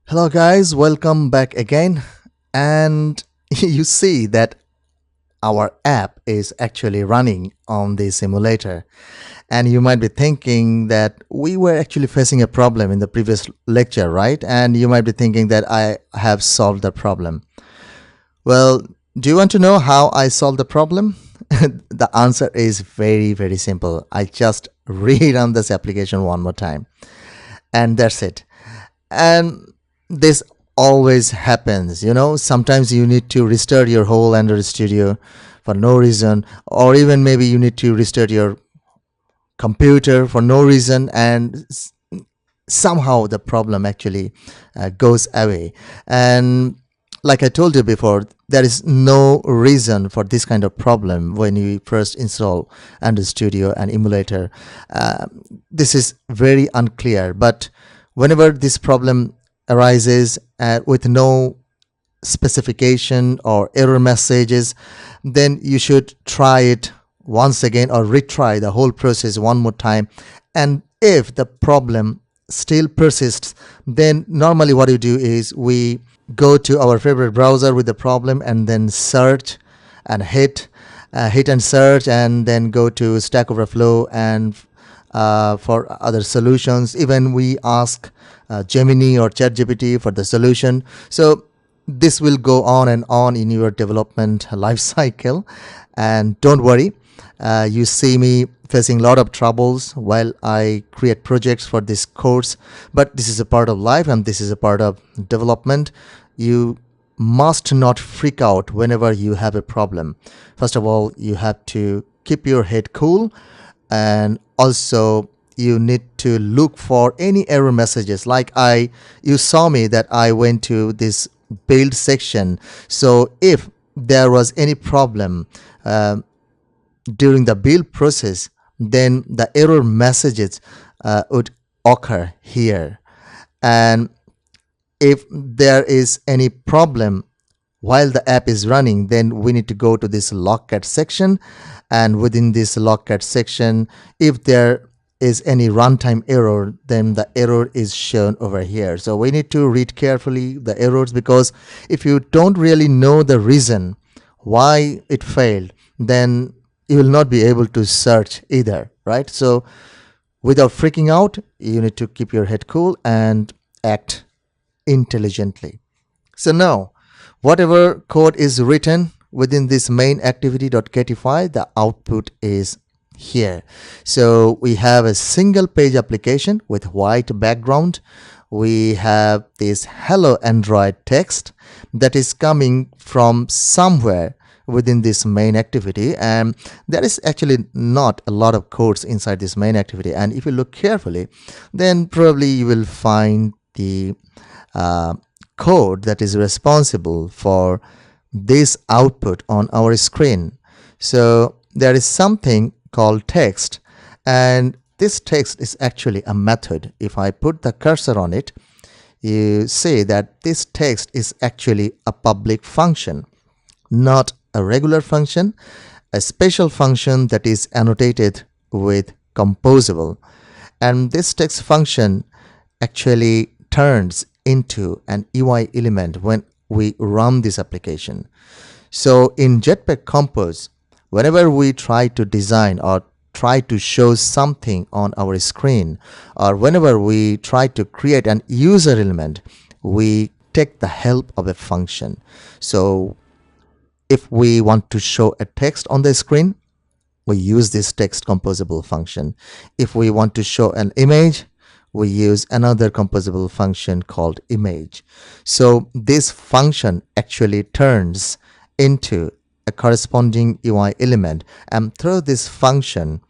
Hello guys, welcome back again. And you see that our app is actually running on the simulator. And you might be thinking that we were actually facing a problem in the previous lecture, right? And you might be thinking that I have solved the problem. Well, do you want to know how I solved the problem? The answer is very, very simple. I just rerun this application one more time. And that's it. And this always happens, sometimes you need to restart your whole Android Studio for no reason, or even maybe you need to restart your computer for no reason, and somehow the problem actually goes away. And like I told you before, there is no reason for this kind of problem when you first install Android Studio and emulator. This is very unclear, but whenever this problem arises with no specification or error messages, then you should try it once again or retry the whole process one more time. And if the problem still persists, then normally what you do is we go to our favorite browser with the problem and then search and hit and search, and then go to Stack Overflow and for other solutions. Even we ask Gemini or ChatGPT for the solution. So this will go on and on in your development life cycle. And don't worry, you see me facing a lot of troubles while I create projects for this course, but this is a part of life and this is a part of development. You must not freak out whenever you have a problem. First of all, you have to keep your head cool, and also you need to look for any error messages. Like you saw me that I went to this build section. So if there was any problem during the build process, then the error messages would occur here. And if there is any problem while the app is running, then we need to go to this logcat section, and within this logcat section, if there is any runtime error, then the error is shown over here. So we need to read carefully the errors, because if you don't really know the reason why it failed, then you will not be able to search either, right? So without freaking out, you need to keep your head cool and act intelligently. So now, whatever code is written within this main activity.kt file, the output is here. So we have a single page application with white background. We have this hello Android text that is coming from somewhere within this main activity, and there is actually not a lot of codes inside this main activity. And if you look carefully, then probably you will find the code that is responsible for this output on our screen. So there is something called text, and this text is actually a method. If I put the cursor on it, you see that this text is actually a public function, not a regular function, a special function that is annotated with composable. And this text function actually turns into an UI element when we run this application. So in Jetpack Compose, whenever we try to design or try to show something on our screen, or whenever we try to create an user element, we take the help of a function. So if we want to show a text on the screen, we use this text composable function. If we want to show an image, we use another composable function called image. So this function actually turns into a corresponding UI element, and through this function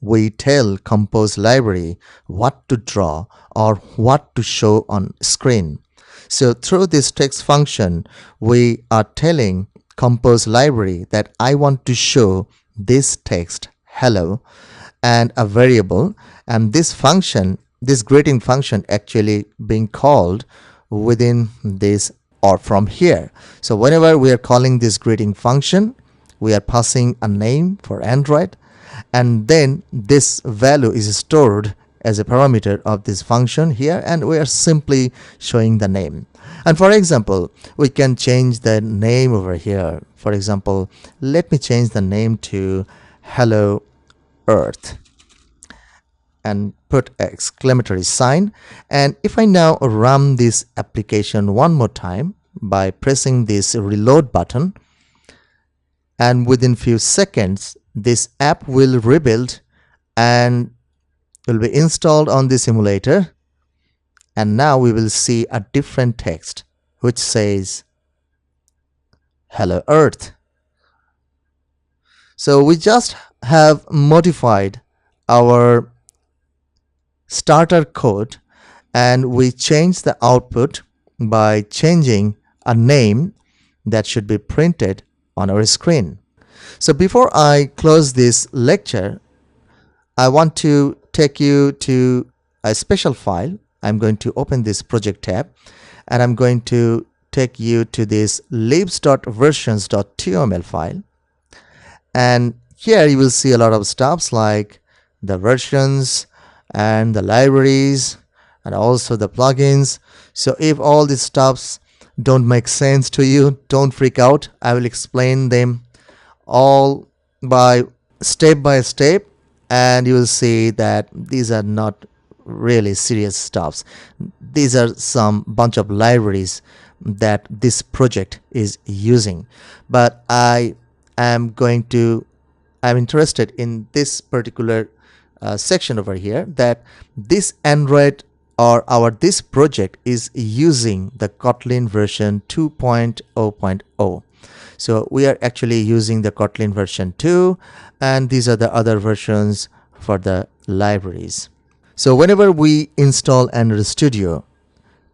we tell Compose library what to draw or what to show on screen. So through this text function, we are telling Compose library that I want to show this text hello and a variable, and this function, this greeting function, actually being called within this or from here. So whenever we are calling this greeting function, we are passing a name for Android, and then this value is stored as a parameter of this function here, and we are simply showing the name. And for example, we can change the name over here. For example, let me change the name to Hello Earth and put an exclamatory sign. And if I now run this application one more time by pressing this reload button, and within few seconds this app will rebuild and will be installed on the simulator, and now we will see a different text which says Hello Earth. So we just have modified our starter code, and we change the output by changing a name that should be printed on our screen. So before I close this lecture, I want to take you to a special file. I'm going to open this project tab, and I'm going to take you to this libs.versions.toml file. And here you will see a lot of stuffs like the versions and the libraries and also the plugins. So if all these stuffs don't make sense to you, don't freak out. I will explain them all by step, and you will see that these are not really serious stuffs. These are some bunch of libraries that this project is using, but I'm interested in this particular section over here, that this Android this project is using the Kotlin version 2.0.0. So we are actually using the Kotlin version 2, and these are the other versions for the libraries. So whenever we install Android Studio,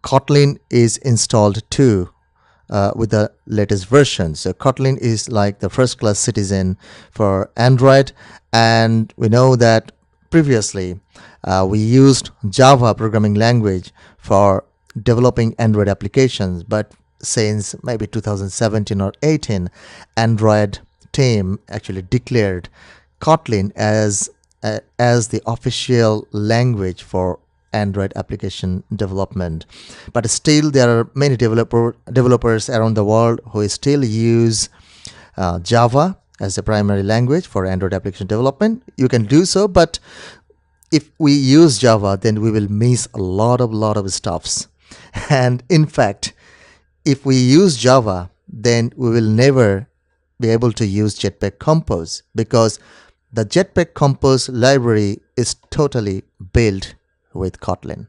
Kotlin is installed too with the latest version. So Kotlin is like the first class citizen for Android, and we know that previously we used Java programming language for developing Android applications, but since maybe 2017 or 18, Android team actually declared Kotlin as the official language for Android application development. But still there are many developers around the world who still use Java as a primary language for Android application development. You can do so, but if we use Java, then we will miss a lot of stuffs. And in fact, if we use Java, then we will never be able to use Jetpack Compose, because the Jetpack Compose library is totally built with Kotlin.